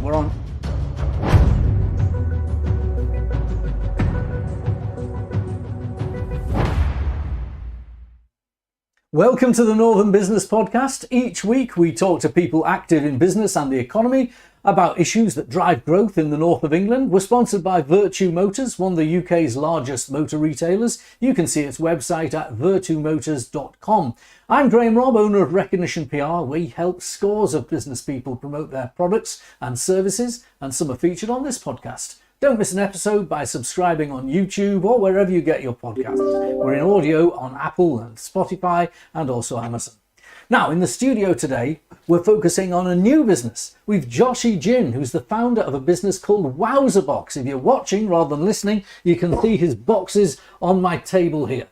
We're on. Welcome to the Northern Business Podcast. Each week we talk to people active in business and the economy about issues that drive growth in the north of England. We're sponsored by Vertu Motors, one of the UK's largest motor retailers. You can see its website at vertumotors.com. I'm Graham Robb, owner of Recognition PR. We help scores of business people promote their products and services, and some are featured on this podcast. Don't miss an episode by subscribing on YouTube or wherever you get your podcasts. We're in audio on Apple and Spotify and also Amazon. Now, in the studio today, we're focusing on a new business. We've Joshi Jin, who's the founder of a business called Wowzerbox. If you're watching rather than listening, you can see his boxes on my table here.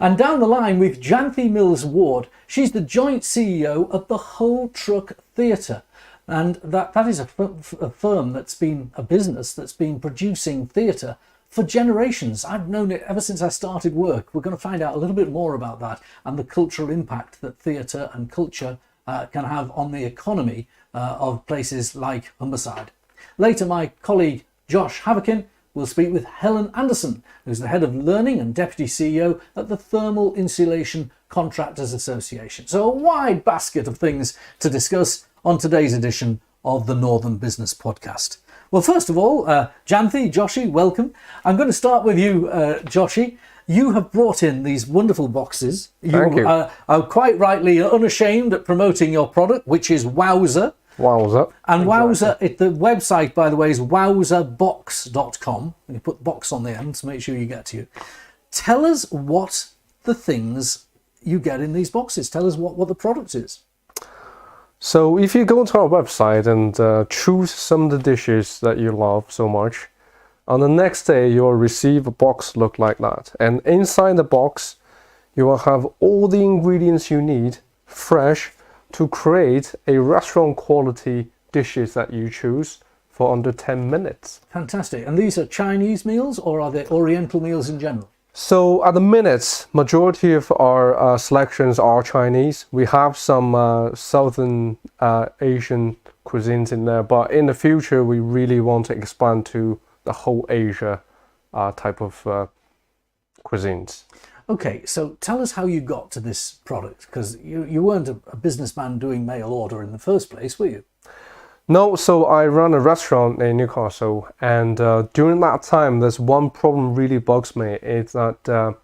And down the line, we've Janthi Mills Ward. She's the joint CEO of the Whole Truck Theatre. And that is a firm that's been a business that's been producing theatre for generations. I've known it ever since I started work. We're going to find out a little bit more about that and the cultural impact that theatre and culture can have on the economy of places like Humberside. Later, my colleague Josh Haverkin will speak with Helen Anderson, who's the head of learning and deputy CEO at the Thermal Insulation Contractors Association. So a wide basket of things to discuss on today's edition of the Northern Business Podcast. Well, first of all, Janthi, Joshi, welcome. I'm going to start with you, Joshi. You have brought in these wonderful boxes. Thank you. Are quite rightly unashamed at promoting your product, which is Wowzer. Wowzer. And exactly. Wowzer, the website, by the way, is wowzerbox.com. You put box on the end to make sure you get to you. Tell us what the things you get in these boxes. Tell us what the product is. So if you go to our website and choose some of the dishes that you love so much, on the next day you will receive a box look like that. And inside the box, you will have all the ingredients you need, fresh, to create a restaurant quality dishes that you choose for under 10 minutes. Fantastic. And these are Chinese meals or are they Oriental meals in general? So at the minute, majority of our selections are Chinese. We have some Southern Asian cuisines in there, but in the future, we really want to expand to the whole Asia type of cuisines. Okay, so tell us how you got to this product, because you weren't a businessman doing mail order in the first place, were you? No, so I run a restaurant in Newcastle, and during that time, there's one problem really bugs me. It's that the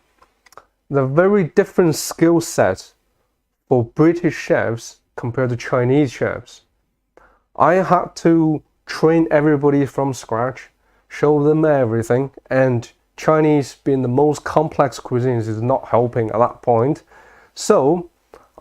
very different skill set for British chefs compared to Chinese chefs. I had to train everybody from scratch, show them everything, and Chinese being the most complex cuisines is not helping at that point. So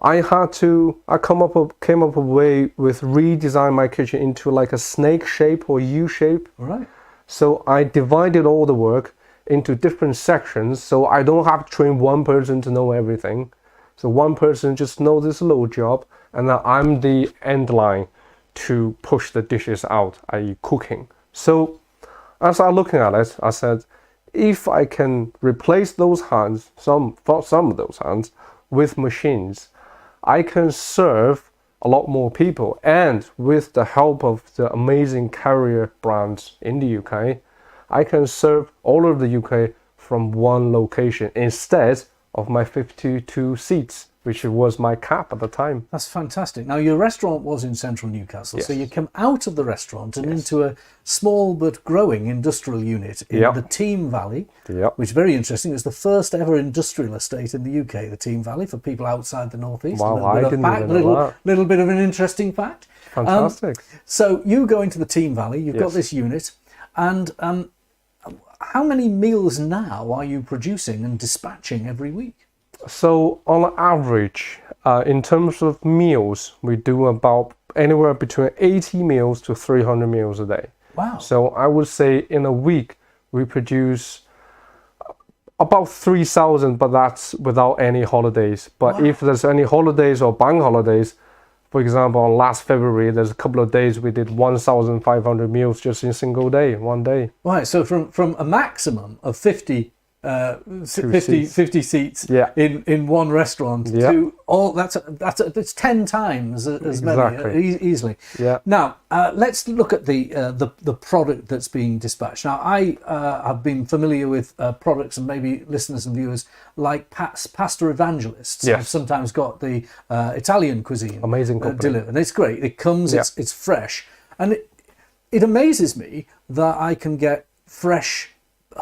I came up a way with redesign my kitchen into like a snake shape or U shape. All right. So I divided all the work into different sections, so I don't have to train one person to know everything. So one person just knows this little job, and then I'm the end line to push the dishes out, i.e. cooking. So as I was looking at it, I said, if I can replace those hands, some of those hands, with machines, I can serve a lot more people, and with the help of the amazing Carrier brands in the UK, I can serve all of the UK from one location instead of my 52 seats, which was my cap at the time. That's fantastic. Now, your restaurant was in central Newcastle, yes. So you come out of the restaurant and yes. into a small but growing industrial unit in yep. the Team Valley, yep. which is very interesting. It's the first ever industrial estate in the UK, the Team Valley, for people outside the northeast. Wow, I didn't even know that. Little bit of an interesting fact. Fantastic. So you go into the Team Valley, you've yes. got this unit, and how many meals now are you producing and dispatching every week? So on average, in terms of meals, we do about anywhere between 80 meals to 300 meals a day. Wow. So I would say in a week, we produce about 3,000, but that's without any holidays. But wow. if there's any holidays or bank holidays, for example, on last February, there's a couple of days we did 1,500 meals just in a single day, one day. Right, so from a maximum of 50 50 seats Yeah. in one restaurant Yeah. to all that's 10 times as many Exactly. easily. Yeah. Now let's look at the product that's being dispatched. Now I have been familiar with products, and maybe listeners and viewers like Pasta Evangelists. Yes. I've sometimes got the Italian cuisine Amazing company. delivered, and it's great. It comes, Yeah. it's fresh, and it amazes me that I can get fresh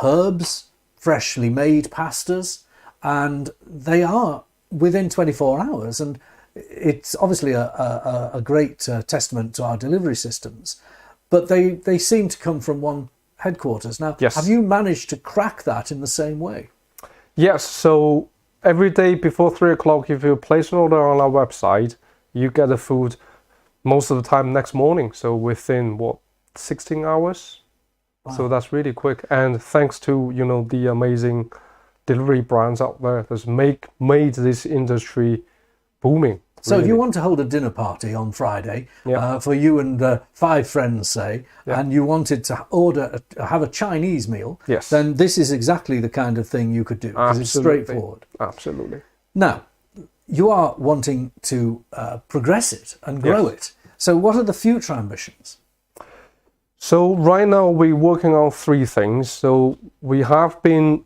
herbs, freshly made pastas, and they are within 24 hours. And it's obviously a great testament to our delivery systems, but they seem to come from one headquarters. Now, Yes. have you managed to crack that in the same way? Yes, so every day before 3 o'clock, if you place an order on our website, you get the food most of the time next morning. So within 16 hours? Wow. So that's really quick. And thanks to, the amazing delivery brands out there that's made this industry booming. So really. if you want to hold a dinner party on Friday Yeah. for you and 5 friends, say, Yeah. and you wanted to have a Chinese meal, Yes. then this is exactly the kind of thing you could do, because it's Absolutely. straightforward. Absolutely. Now, you are wanting to progress it and grow Yes. it. So what are the future ambitions? So right now we're working on 3 things. So we have been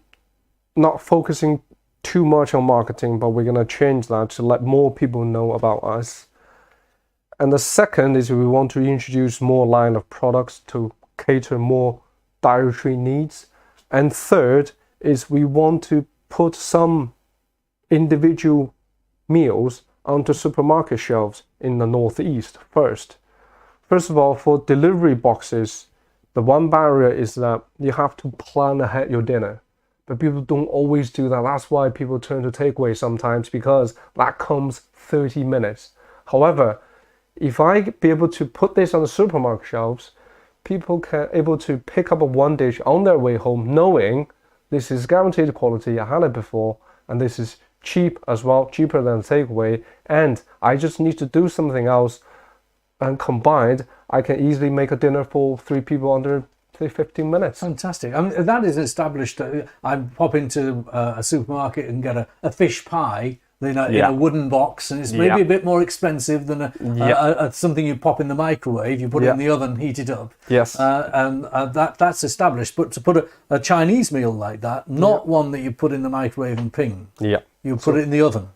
not focusing too much on marketing, but we're going to change that to let more people know about us. And the second is we want to introduce more line of products to cater more dietary needs. And third is we want to put some individual meals onto supermarket shelves in the Northeast first. First of all, for delivery boxes, the one barrier is that you have to plan ahead your dinner. But people don't always do that. That's why people turn to takeaway sometimes, because that comes 30 minutes. However, if I be able to put this on the supermarket shelves, people can able to pick up a one dish on their way home, knowing this is guaranteed quality, I had it before, and this is cheap as well, cheaper than takeaway, and I just need to do something else, and combined, I can easily make a dinner for 3 people under, say, 15 minutes. Fantastic. I mean, that is established. I pop into a supermarket and get a fish pie in a wooden box, and it's maybe a bit more expensive than something you pop in the microwave. You put it in the oven, heat it up. Yes. And that's established. But to put a Chinese meal like that, not one that you put in the microwave and ping. Yeah. You put it in the oven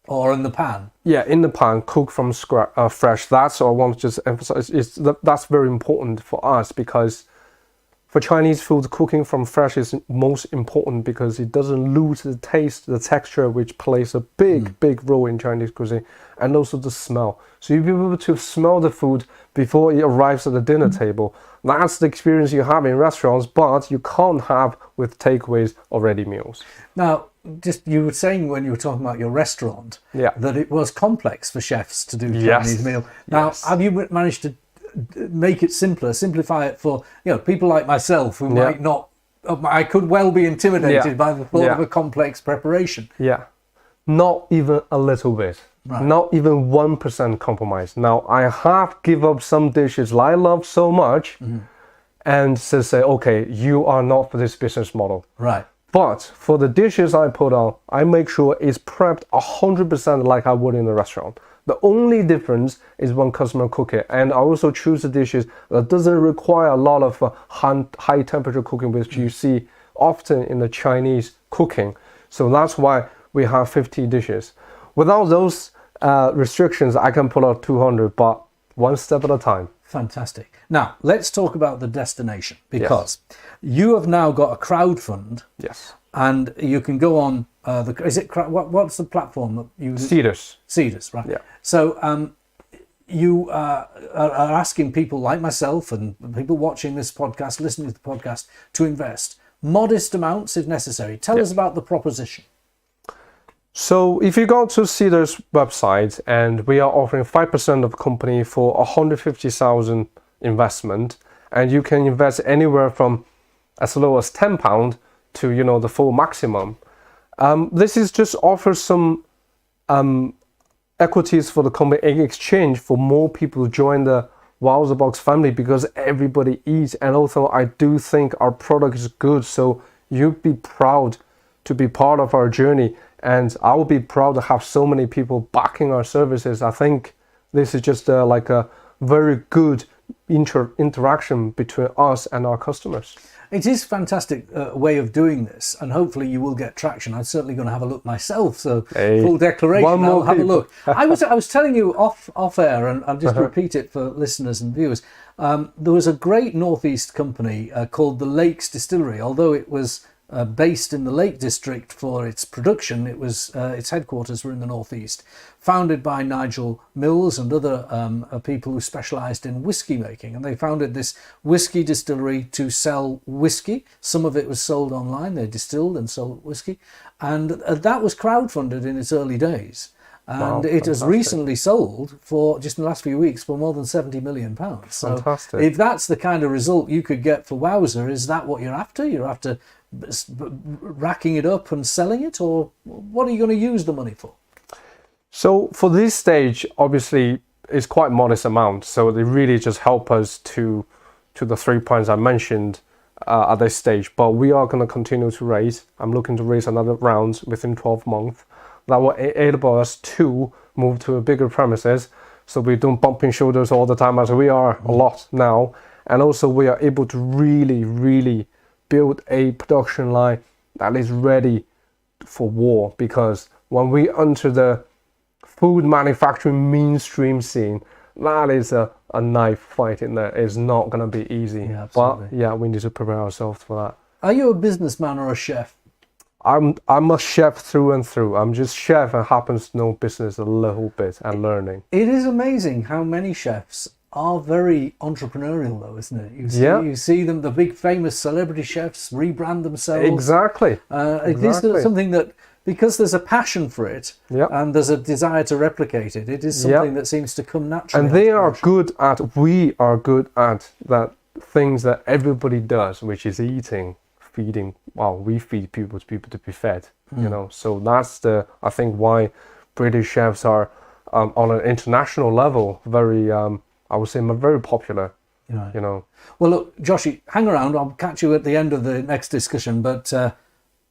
or in the pan. Yeah, in the pan, cook from scratch, fresh. That's what I want to just emphasize. That's very important for us, because for Chinese food, cooking from fresh is most important, because it doesn't lose the taste, the texture, which plays a big role in Chinese cuisine, and also the smell. So you'll be able to smell the food before it arrives at the dinner table. That's the experience you have in restaurants, but you can't have with takeaways or ready meals. Now, just you were saying when you were talking about your restaurant that it was complex for chefs to do Chinese meal. Now, have you managed to make it simpler, simplify it for people like myself who might not? I could well be intimidated by the thought of a complex preparation. Yeah, not even a little bit. Right. Not even 1% compromise. Now, I have give up some dishes I love so much, and to say, okay, you are not for this business model. Right. But for the dishes I put on, I make sure it's prepped 100% like I would in a restaurant. The only difference is when customer cook it, and I also choose the dishes that doesn't require a lot of high temperature cooking, which you see often in the Chinese cooking. So that's why we have 50 dishes. Without those restrictions, I can put out 200, but one step at a time. Fantastic. Now, let's talk about the destination, because you have now got a crowdfund. Yes. And you can go on what's the platform that you use? Cedars, right? Yeah. So you are asking people like myself and people watching this podcast, listening to the podcast, to invest modest amounts if necessary. Tell us about the proposition. So if you go to Cedars website, and we are offering 5% of the company for 150,000 investment, and you can invest anywhere from as low as £10 to the full maximum. This is just offers some equities for the company in exchange for more people to join the Wowzerbox family, because everybody eats, and also I do think our product is good, so you'd be proud to be part of our journey, and I will be proud to have so many people backing our services. I think this is just like a very good interaction between us and our customers. It is a fantastic way of doing this, and hopefully you will get traction. I'm certainly going to have a look myself, so full declaration, I'll have a look. I was telling you off air, and I'll just repeat it for listeners and viewers. There was a great northeast company called the Lakes Distillery. Although it was based in the Lake District for its production, its headquarters were in the northeast. Founded by Nigel Mills and other people who specialised in whiskey making, and they founded this whiskey distillery to sell whiskey. Some of it was sold online. They distilled and sold whiskey, and that was crowdfunded in its early days. And it has recently sold for, just in the last few weeks, for more than £70 million. So fantastic. If that's the kind of result you could get for Wowzer, is that what you're after? You're after racking it up and selling it, or what are you going to use the money for? So for this stage, obviously, it's quite modest amount. So they really just help us to the 3 points I mentioned at this stage. But we are going to continue to raise. I'm looking to raise another round within 12 months. That will enable us to move to a bigger premises. So we don't bumping shoulders all the time, as we are a lot now. And also we are able to really, really build a production line that is ready for war. Because when we enter the food manufacturing mainstream scene, that is a knife fight in there. It's not going to be easy. Yeah, absolutely. But yeah, we need to prepare ourselves for that. Are you a businessman or a chef? I'm a chef through and through. I'm just chef and happens to know business a little bit and learning. It is amazing how many chefs are very entrepreneurial, though, isn't it? You see them, the big famous celebrity chefs rebrand themselves. Exactly. It is something that, because there's a passion for it and there's a desire to replicate it, it is something that seems to come naturally. And we are good at that things that everybody does, which is eating, feeding. Well, we feed people to be fed, you know. So that's I think why British chefs are on an international level very, I would say, very popular. You know. Well, look, Joshy, hang around. I'll catch you at the end of the next discussion. But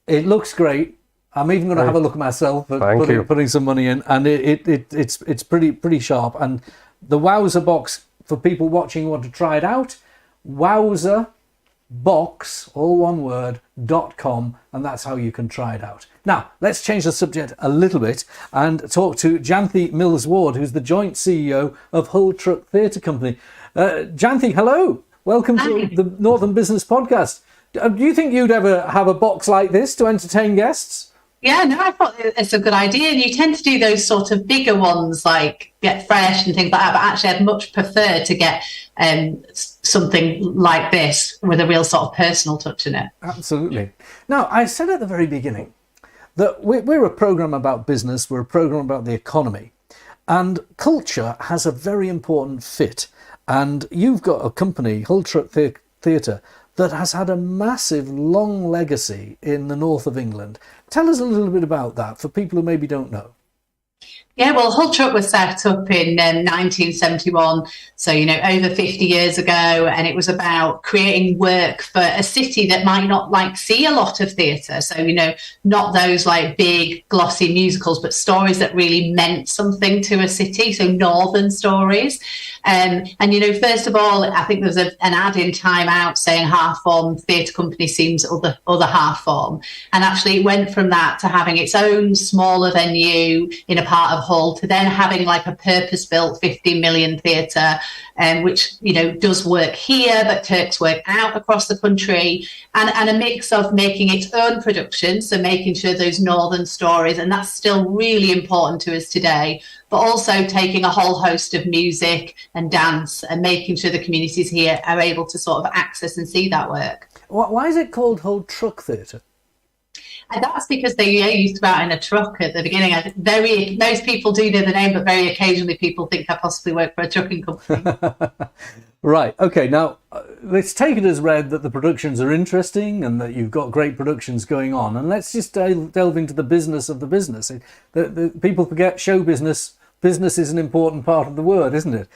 it looks great. I'm even going to have a look myself at putting some money in, and it's pretty sharp. And the Wowzer box, for people watching who want to try it out, wowzerbox, all one word, .com, and that's how you can try it out. Now, let's change the subject a little bit and talk to Janthi Mills-Ward, who's the joint CEO of Hull Truck Theatre Company. Janthi, hello. Welcome to the Northern Business Podcast. Do you think you'd ever have a box like this to entertain guests? Yeah, no, I thought it's a good idea. And you tend to do those sort of bigger ones like Get Fresh and things like that. But actually, I'd much prefer to get something like this with a real sort of personal touch in it. Absolutely. Now, I said at the very beginning that we're a programme about business. We're a programme about the economy. And culture has a very important fit. And you've got a company, Hull Truck Theatre, that has had a massive, long legacy in the north of England. Tell us a little bit about that for people who maybe don't know. Yeah, well, Hull Truck was set up in 1971, so, over 50 years ago, and it was about creating work for a city that might not see a lot of theatre. So, not those big glossy musicals, but stories that really meant something to a city. So northern stories. And first of all, I think there's an ad in Time Out saying half form theatre company seems other half form. And actually it went from that to having its own smaller venue in a part of Hull to then having a purpose-built 50 million theatre, which, does work here, but takes work out across the country, and a mix of making its own productions, so making sure those northern stories, and that's still really important to us today, but also taking a whole host of music and dance and making sure the communities here are able to sort of access and see that work. Why is it called Hull Truck Theatre? And that's because they used to go out in a truck at the beginning. Most people do know the name, but very occasionally people think I possibly work for a trucking company. Right. Okay. Now, let's take it as read that the productions are interesting and that you've got great productions going on. And let's just delve into the business of the business. The people forget show business. Business is an important part of the word, isn't it?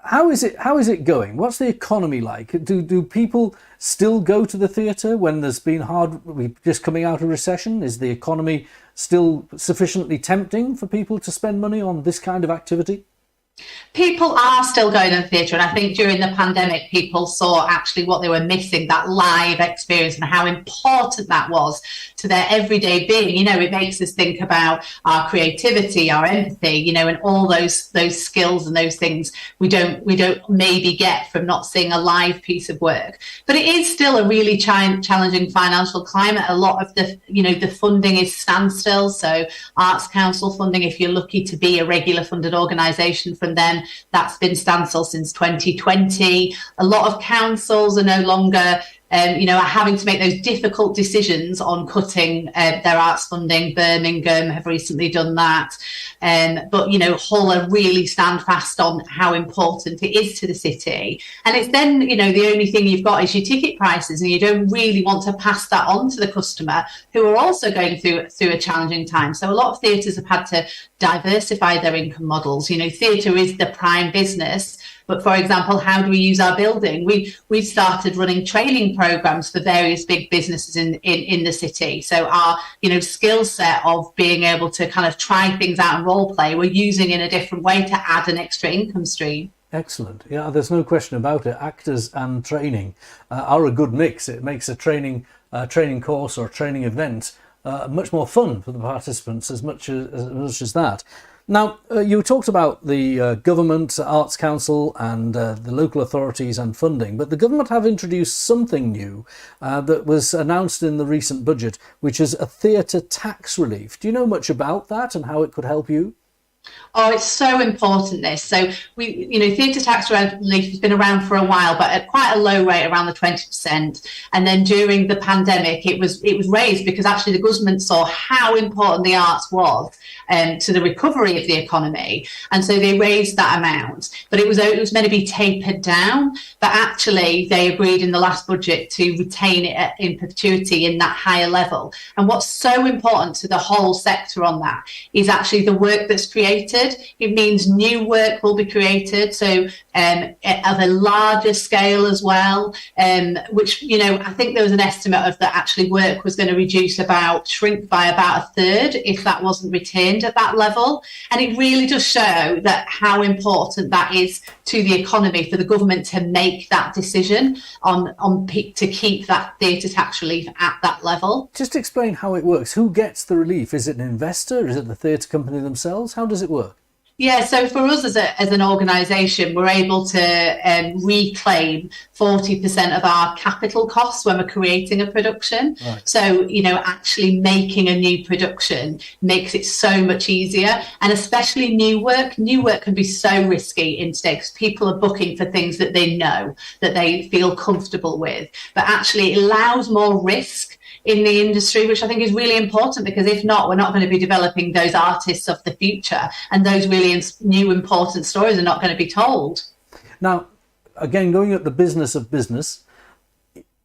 How is it going? What's the economy like? Do people still go to the theatre when there's been we're just coming out of recession? Is the economy still sufficiently tempting for people to spend money on this kind of activity? People are still going to the theatre, and I think during the pandemic people saw actually what they were missing, that live experience, and how important that was to their everyday being. You know, it makes us think about our creativity, our empathy, you know, and all those skills and those things we don't maybe get from not seeing a live piece of work. But it is still a really challenging financial climate. A lot of the funding is standstill. So Arts Council funding, if you're lucky to be a regular funded organisation from them, that's been standstill since 2020. A lot of councils are no longer are having to make those difficult decisions on cutting their arts funding. Birmingham have recently done that. But, you know, Hull are really stand fast on how important it is to the city. And it's then, you know, the only thing you've got is your ticket prices, and you don't really want to pass that on to the customer, who are also going through a challenging time. So a lot of theatres have had to diversify their income models. You know, theatre is the prime business. But for example, how do we use our building? We've started running training programs for various big businesses in the city. So our, you know, skill set of being able to kind of try things out and role play, we're using in a different way to add an extra income stream. Excellent. Yeah, there's no question about it. Actors and training are a good mix. It makes a training course or a training event much more fun for the participants as much as that. Now, you talked about the government, Arts Council and the local authorities and funding, but the government have introduced something new that was announced in the recent budget, which is a theatre tax relief. Do you know much about that and how it could help you? Oh, it's so important, this. So theatre tax relief has been around for a while, but at quite a low rate, around the 20%. And then during the pandemic, it was raised because actually the government saw how important the arts was to the recovery of the economy. And so they raised that amount, but it was meant to be tapered down. But actually they agreed in the last budget to retain it in perpetuity in that higher level. And what's so important to the whole sector on that is actually the work that's created. It means new work will be created, so of a larger scale as well, which, you know, I think there was an estimate of that actually work was going to shrink by about a third if that wasn't retained at that level. And it really does show that how important that is to the economy for the government to make that decision to keep that theatre tax relief at that level. Just explain how it works. Who gets the relief? Is it an investor? Is it the theatre company themselves? How does it work? Yeah, so for us as an organisation, we're able to reclaim 40% of our capital costs when we're creating a production. Right. So, you know, actually making a new production makes it so much easier. And especially new work. New work can be so risky in today because people are booking for things that they know, that they feel comfortable with. But actually it allows more risk in the industry, which I think is really important, because if not, we're not going to be developing those artists of the future, and those really new important stories are not going to be told. Now, again, going at the business of business,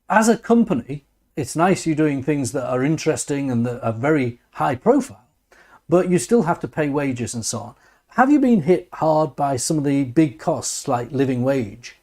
as a company, it's nice you're doing things that are interesting and that are very high profile, but you still have to pay wages and so on. Have you been hit hard by some of the big costs like living wage?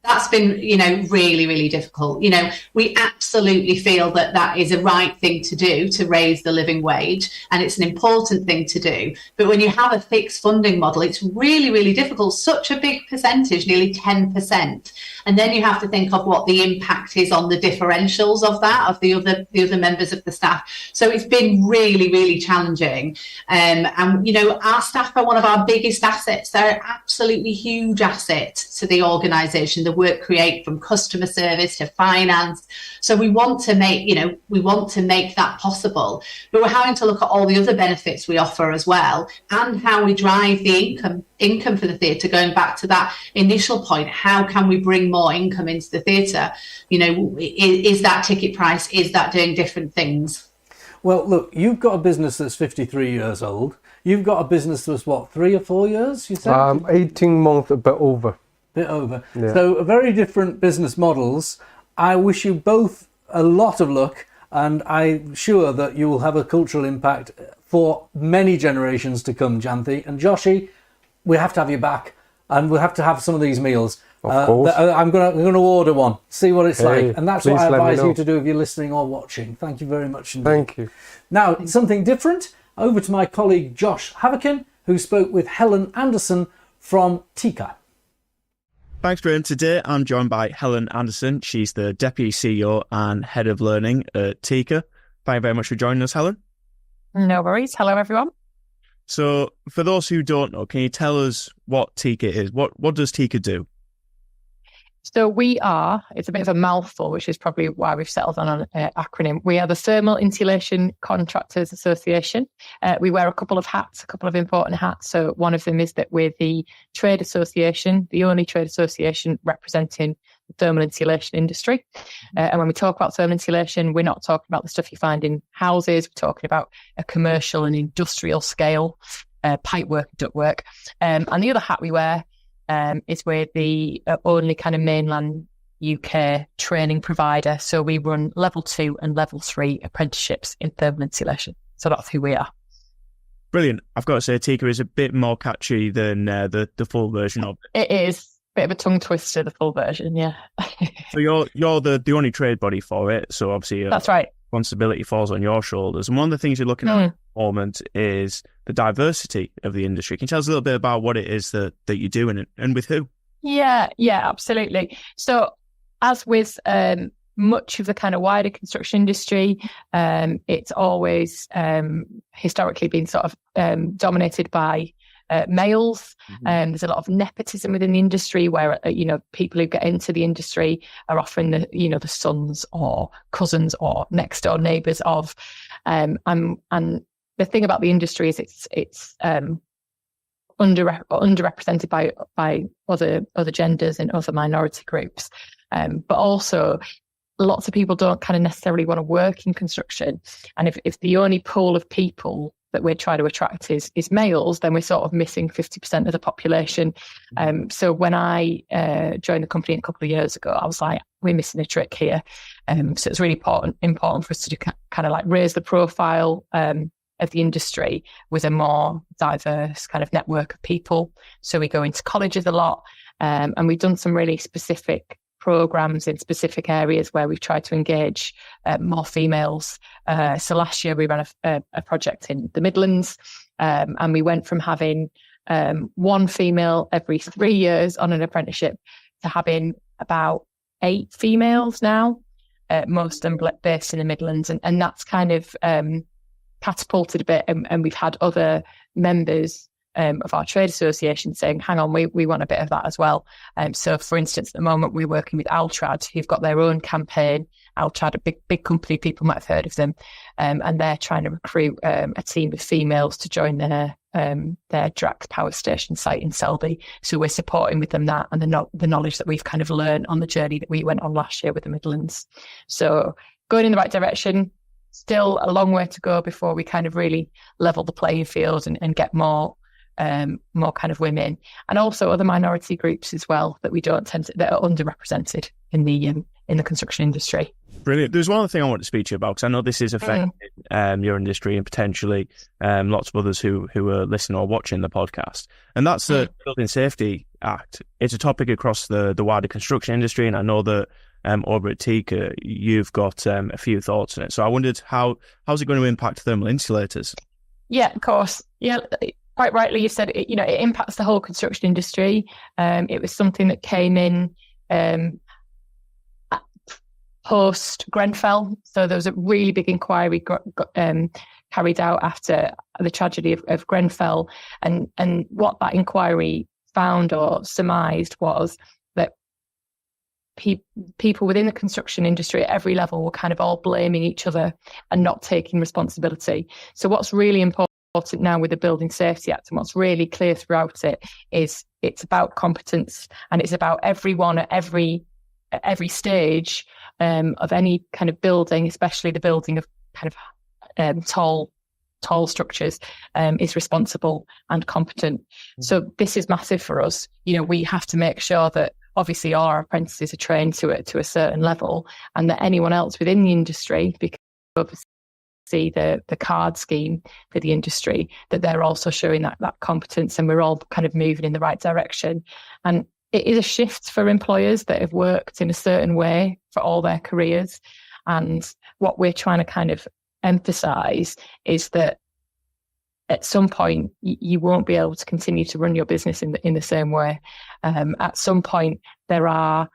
That's been, you know, really, really difficult. You know, we absolutely feel that that is a right thing to do, to raise the living wage, and it's an important thing to do. But when you have a fixed funding model, it's really, really difficult. Such a big percentage, nearly 10%. And then you have to think of what the impact is on the differentials of that, of the other members of the staff. So it's been really, really challenging. And, you know, our staff are one of our biggest assets. They're an absolutely huge asset to the organisation. The work create from customer service to finance. So we want to make that possible. But we're having to look at all the other benefits we offer as well, and how we drive the income for the theatre. Going back to that initial point, how can we bring more income into the theatre? You know, is that ticket price? Is that doing different things? Well, look, you've got a business that's 53 years old. You've got a business that's what, 3 or 4 years? You said 18 months, a bit over. Yeah. So very different business models. I wish you both a lot of luck, and I'm sure that you will have a cultural impact for many generations to come, Janthi. And Joshi, we have to have you back and we'll have to have some of these meals. Of course. I'm gonna order one, see what it's like, and that's what please I let me advise know. you to do if you're listening or watching. Thank you very much indeed. Thank you. Now, something different. Over to my colleague Josh Haverkin, who spoke with Helen Anderson from Tika. Thanks, Graham. Today I'm joined by Helen Anderson. She's the Deputy CEO and Head of Learning at Tika. Thank you very much for joining us, Helen. No worries. Hello, everyone. So, for those who don't know, can you tell us what Tika is? What does Tika do? So it's a bit of a mouthful, which is probably why we've settled on an acronym. We are the Thermal Insulation Contractors Association. We wear a couple of important hats. So one of them is that we're the trade association, the only trade association representing the thermal insulation industry. And when we talk about thermal insulation, we're not talking about the stuff you find in houses. We're talking about a commercial and industrial scale, pipe work, duct work. And the other hat we wear is we're the only kind of mainland UK training provider. So we run level 2 and level 3 apprenticeships in thermal insulation. So that's who we are. Brilliant. I've got to say, Tika is a bit more catchy than the full version of it. It is a bit of a tongue twister, the full version, yeah. So you're the only trade body for it. So obviously, that's right. Responsibility falls on your shoulders. And one of the things you're looking at the moment is the diversity of the industry. Can you tell us a little bit about what it is that you do and with who? Yeah, absolutely. So as with much of the kind of wider construction industry, it's always historically been sort of dominated by males. There's a lot of nepotism within the industry where, people who get into the industry are often the sons or cousins or next door neighbours of, and the thing about the industry is it's underrepresented by other genders and other minority groups, but also lots of people don't kind of necessarily want to work in construction, and if the only pool of people that we're trying to attract is males, then we're sort of missing 50% of the population. So when I joined the company a couple of years ago, I was like, we're missing a trick here. So it's really important for us to kind of like raise the profile of the industry with a more diverse kind of network of people. So we go into colleges a lot, and we've done some really specific programs in specific areas where we've tried to engage more females. So last year we ran a project in the Midlands, and we went from having one female every 3 years on an apprenticeship to having about 8 females now, most of them based in the Midlands. And that's kind of catapulted a bit, and we've had other members of our trade association saying, hang on, we want a bit of that as well. So for instance, at the moment we're working with Altrad, who've got their own campaign. Altrad, a big company, people might have heard of them, and they're trying to recruit a team of females to join their Drax power station site in Selby. So we're supporting with them that and the knowledge that we've kind of learned on the journey that we went on last year with the Midlands. So going in the right direction. Still a long way to go before we kind of really level the playing field and get more kind of women, and also other minority groups as well that we don't that are underrepresented in the construction industry. Brilliant. There's one other thing I want to speak to you about, because I know this is affecting your industry and potentially lots of others who are listening or watching the podcast, and that's the Building Safety Act. It's a topic across the wider construction industry, and I know that over at Tika, you've got a few thoughts on it. So I wondered, how's it going to impact thermal insulators? Yeah, of course. Yeah, quite rightly, you said it impacts the whole construction industry. It was something that came in post Grenfell. So there was a really big inquiry carried out after the tragedy of Grenfell. And what that inquiry found or surmised was that people within the construction industry at every level were kind of all blaming each other and not taking responsibility. So what's really important now with the Building Safety Act, and what's really clear throughout it, is it's about competence, and it's about everyone at every stage of any kind of building, especially the building of kind of tall structures, is responsible and competent. So this is massive for us. We have to make sure that obviously our apprentices are trained to a certain level, and that anyone else within the industry, because see the card scheme for the industry, that they're also showing that competence, and we're all kind of moving in the right direction. And it is a shift for employers that have worked in a certain way for all their careers. And what we're trying to kind of emphasize is that at some point you won't be able to continue to run your business in the same way. At some point there are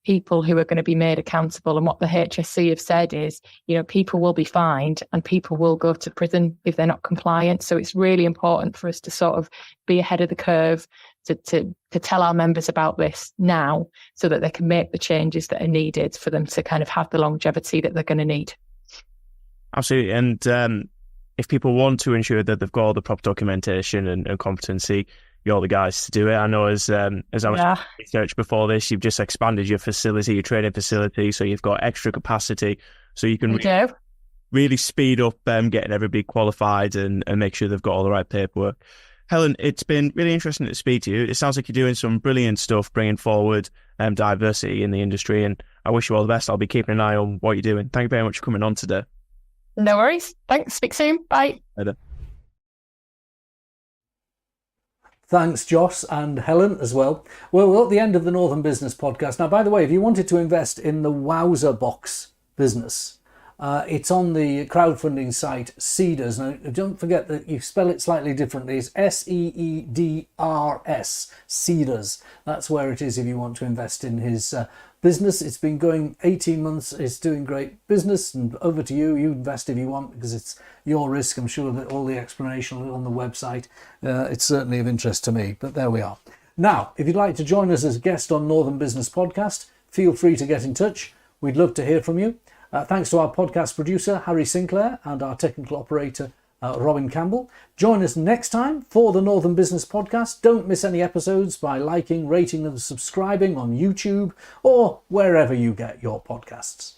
people who are going to be made accountable, and what the HSC have said is, people will be fined and people will go to prison if they're not compliant. So it's really important for us to sort of be ahead of the curve, to tell our members about this now, so that they can make the changes that are needed for them to kind of have the longevity that they're going to need. Absolutely. And if people want to ensure that they've got all the proper documentation and competency, you're the guys to do it. I know as I was research before this, you've just expanded your facility, your training facility, so you've got extra capacity, so you can really speed up getting everybody qualified and make sure they've got all the right paperwork. Helen, it's been really interesting to speak to you. It sounds like you're doing some brilliant stuff, bringing forward diversity in the industry, and I wish you all the best. I'll be keeping an eye on what you're doing. Thank you very much for coming on today. No worries. Thanks. Speak soon. Bye. Later. Thanks, Joss and Helen as well. Well, we're at the end of the Northern Business Podcast. Now, by the way, if you wanted to invest in the Wowzer Box business, it's on the crowdfunding site Seedrs. Now, don't forget that you spell it slightly differently. It's Seedrs, Seedrs. That's where it is if you want to invest in his business. It's been going 18 months. It's doing great business, and over to you. You invest if you want, because it's your risk. I'm sure that all the explanation on the website, it's certainly of interest to me, but there we are. Now, if you'd like to join us as a guest on Northern Business Podcast, feel free to get in touch. We'd love to hear from you. Thanks to our podcast producer, Harry Sinclair, and our technical operator, Robin Campbell. Join us next time for the Northern Business Podcast. Don't miss any episodes by liking, rating and subscribing on YouTube or wherever you get your podcasts.